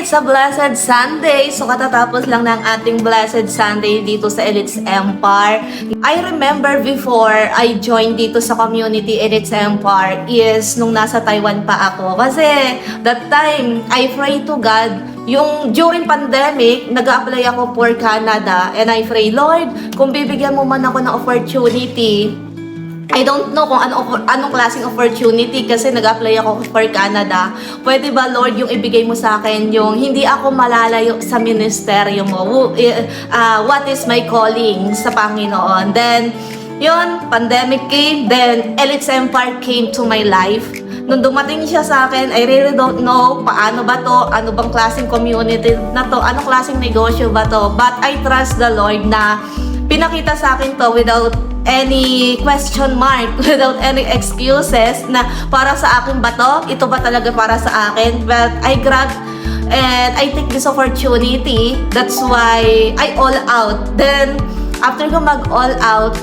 It's a Blessed Sunday. So katatapos lang ng ating Blessed Sunday dito sa Elites Empire. I remember before I joined dito sa community Elites Empire is nung nasa Taiwan pa ako. Kasi that time, I pray to God. Yung during pandemic, nag-apply ako for Canada and I pray, Lord, kung bibigyan mo man ako ng opportunity, I don't know kung anong klaseng opportunity kasi nag-apply ako for Canada. Pwede ba, Lord, yung ibigay mo sa akin yung hindi ako malalayo sa ministeryo mo? What is my calling sa Panginoon? Then, yun, pandemic came. Then, Elites Empire came to my life. Nung dumating siya sa akin, I really don't know paano ba to, ano bang klaseng community na to, anong klaseng negosyo ba to. But I trust the Lord na pinakita sa akin to without any question mark, without any excuses na para sa akin ba to? Ito ba talaga para sa akin? But I grabbed and I take this opportunity. That's why I all out. Then, after ko mag-all out,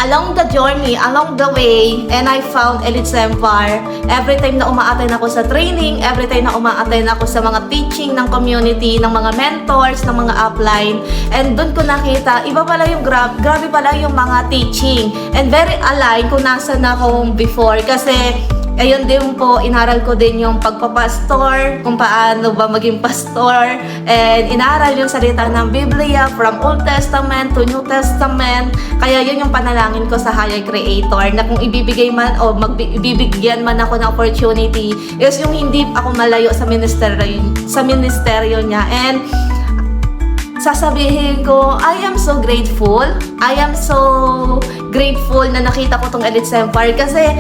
along the journey, along the way, and I found Elites Empire. Every time na uma-attend ako sa training, every time na uma-attend ako sa mga teaching ng community, ng mga mentors, ng mga upline, and doon ko nakita, iba pala yung grabe pala yung mga teaching. And very aligned kung nasan ako before. Kasi, ayun din po, inaral ko din yung pagpapastor, kung paano ba maging pastor, and inaral yung salita ng Biblia from Old Testament to New Testament. Kaya yun yung panalangin ko sa Higher Creator, na kung ibibigay man o ibibigyan man ako ng opportunity, is yung hindi ako malayo sa ministeryo niya. And sasabihin ko, I am so grateful. I am so grateful na nakita ko tong Elites Empire kasi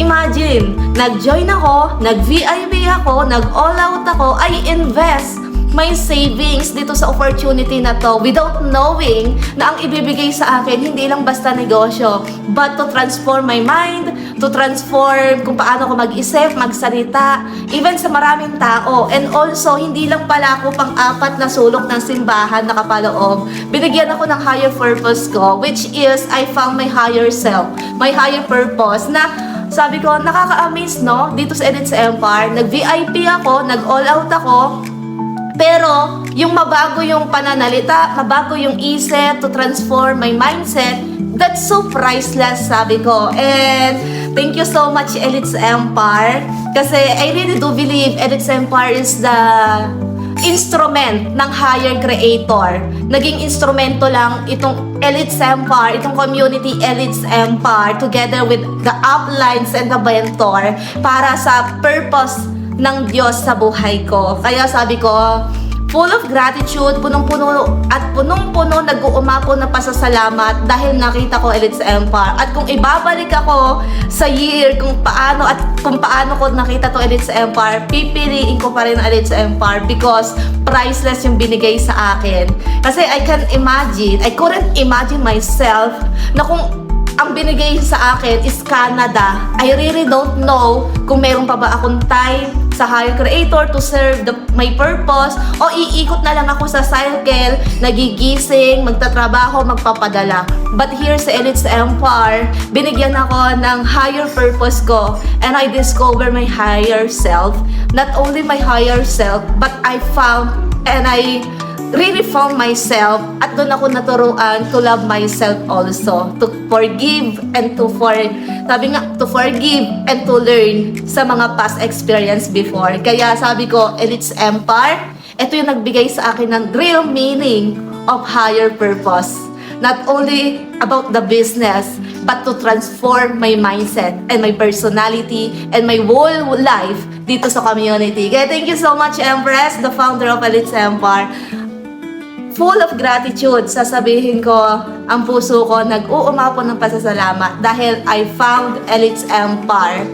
imagine, nag-join ako, nag-VIP ako, nag-all out ako, I invest my savings dito sa opportunity na to without knowing na ang ibibigay sa akin hindi lang basta negosyo but to transform my mind, to transform kung paano ko mag-isip, magsalita, even sa maraming tao. And also, hindi lang pala ako pang-apat na sulok ng simbahan na kapaloob. Binigyan ako ng higher purpose ko, which is I found my higher self, my higher purpose na sabi ko, nakaka-amaze, no? Dito sa Elites Empire, nag-VIP ako, nag-all out ako, pero yung mabago yung pananalita, mabago yung isip, to transform my mindset, that's so priceless, sabi ko. And thank you so much, Elites Empire. Kasi I really do believe Elites Empire is the instrument ng Higher Creator. Naging instrumento lang itong Elites Empire, itong community Elites Empire, together with the uplines and the mentor para sa purpose ng Diyos sa buhay ko. Kaya sabi ko, full of gratitude, punong-puno at punong-puno nag-uumapo na pasasalamat dahil nakita ko Elites Empire. At kung ibabalik ako sa year kung paano ko nakita to Elites Empire, pipiliin ko pa rin ang Elites Empire because priceless yung binigay sa akin. Kasi I couldn't imagine myself na kung ang binigay sa akin is Canada. I really don't know kung meron pa ba akong time sa Higher Creator to serve my purpose o iikot na lang ako sa cycle, nagigising, magtatrabaho, magpapadala. But here sa Elites Empire, binigyan ako ng higher purpose ko and I discover my higher self. Not only my higher self, but I really found myself at doon ako naturuan to love myself also, to forgive and to forgive and to learn sa mga past experience before. Kaya sabi ko, Elites Empire, ito yung nagbigay sa akin ng real meaning of higher purpose. Not only about the business, but to transform my mindset and my personality and my whole life dito sa community. Kaya thank you so much, Empress, the founder of Elites Empire. Full of gratitude, sasabihin ko, ang puso ko nag-uumapo ng pasasalamat dahil I found Elites Empire